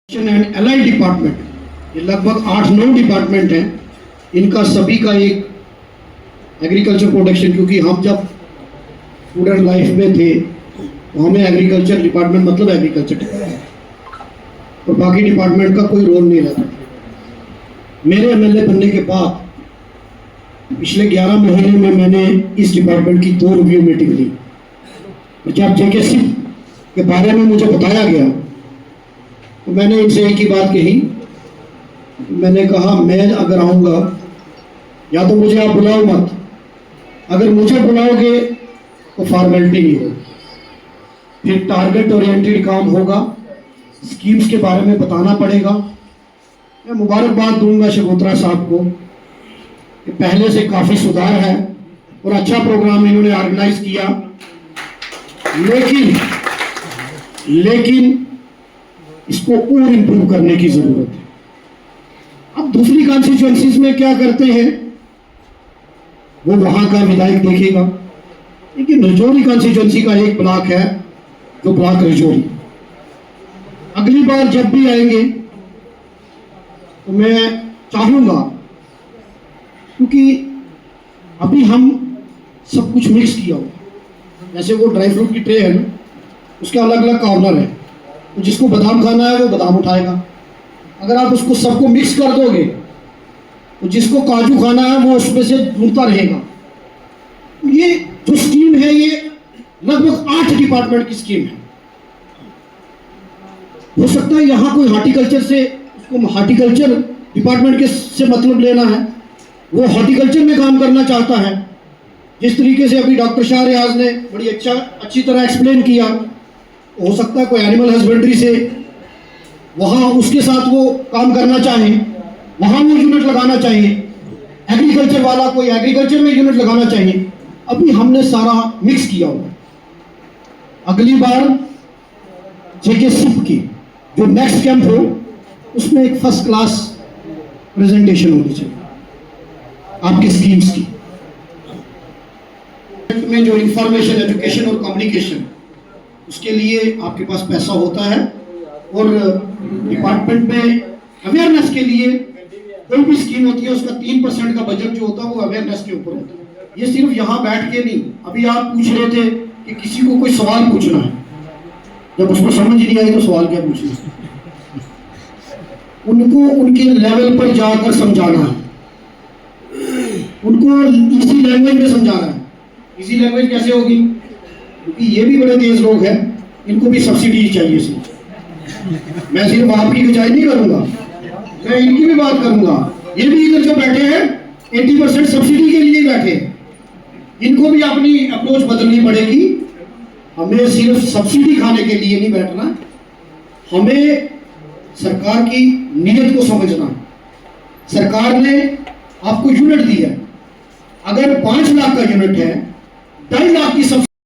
And allied department, ये लगभग 8-9 department हैं, इनका सभी का एक एग्रीकल्चर प्रोडक्शन, क्योंकि हम जब स्टूडेंट लाइफ में थे तो हमें एग्रीकल्चर डिपार्टमेंट मतलब एग्रीकल्चर और बाकी डिपार्टमेंट का कोई रोल नहीं रहता। मेरे एमएलए बनने के बाद पिछले 11 महीने में मैंने इस डिपार्टमेंट की 2 रिव्यू मीटिंग ली। जब जेकेसी के बारे में मुझे बताया गया तो मैंने इनसे एक ही बात कही, मैंने कहा मैं अगर आऊँगा या तो मुझे आप बुलाओ मत, अगर मुझे बुलाओगे तो फॉर्मेलिटी नहीं होगी, फिर टारगेट ओरिएंटेड काम होगा, स्कीम्स के बारे में बताना पड़ेगा। मैं मुबारकबाद दूंगा शगोत्रा साहब को कि पहले से काफ़ी सुधार है और अच्छा प्रोग्राम इन्होंने ऑर्गेनाइज किया, लेकिन इसको और इम्प्रूव करने की जरूरत है। अब दूसरी कॉन्स्टिट्यूएंसीज में क्या करते हैं वो वहां का विधायक देखेगा, लेकिन रजौरी कॉन्स्टिट्यूएंसी का एक ब्लॉक है जो ब्लॉक रजौरी, अगली बार जब भी आएंगे तो मैं चाहूंगा, क्योंकि अभी हम सब कुछ मिक्स किया हो, जैसे वो ड्राई फ्रूट की ट्रे है ना, उसके अलग अलग कॉर्नर है, तो जिसको बादाम खाना है वो बादाम उठाएगा। अगर आप उसको सबको मिक्स कर दोगे तो जिसको काजू खाना है वो उसमें से ढूंढता रहेगा। तो ये जो स्कीम है ये लगभग 8 डिपार्टमेंट की स्कीम है। हो सकता है यहाँ कोई हॉर्टिकल्चर से, उसको हॉर्टिकल्चर डिपार्टमेंट के से मतलब लेना है, वो हॉर्टिकल्चर में काम करना चाहता है। जिस तरीके से अभी डॉक्टर शाह रियाज ने बड़ी अच्छी तरह एक्सप्लेन किया, हो सकता है कोई एनिमल हस्बेंड्री से वहाँ उसके साथ वो काम करना चाहे, वहाँ वो यूनिट लगाना चाहिए, एग्रीकल्चर वाला कोई एग्रीकल्चर में यूनिट लगाना चाहिए। अभी हमने सारा मिक्स किया हुआ। अगली बार जेके सिप की जो नेक्स्ट कैंप हो उसमें एक फर्स्ट क्लास प्रेजेंटेशन होनी चाहिए आपकी स्कीम्स की, में जो इंफॉर्मेशन, एजुकेशन और कम्युनिकेशन, उसके लिए आपके पास पैसा होता है, और डिपार्टमेंट में अवेयरनेस के लिए कोई भी स्कीम होती है उसका 3% का बजट जो होता है वो अवेयरनेस के ऊपर होता है। ये सिर्फ यहाँ बैठ के नहीं, अभी आप पूछ रहे थे कि किसी को कोई सवाल पूछना है, जब उसको समझ नहीं आई तो सवाल क्या पूछना, उनको उनके लेवल पर जाकर समझाना है, उनको इसी लैंग्वेज में समझाना है। इसी लैंग्वेज कैसे होगी, क्योंकि ये भी बड़े तेज लोग हैं, इनको भी सब्सिडी चाहिए सिर्फ। मैं सिर्फ आपकी खिंचाई नहीं करूंगा, मैं इनकी भी बात करूंगा। ये भी इधर जो बैठे हैं 80% सब्सिडी के लिए बैठे हैं, इनको भी अपनी अप्रोच बदलनी पड़ेगी। हमें सिर्फ सब्सिडी खाने के लिए नहीं बैठना, हमें सरकार की नीयत को समझना। सरकार ने आपको यूनिट दी है, अगर 5 लाख का यूनिट है, 2.5 लाख की सब्सिडी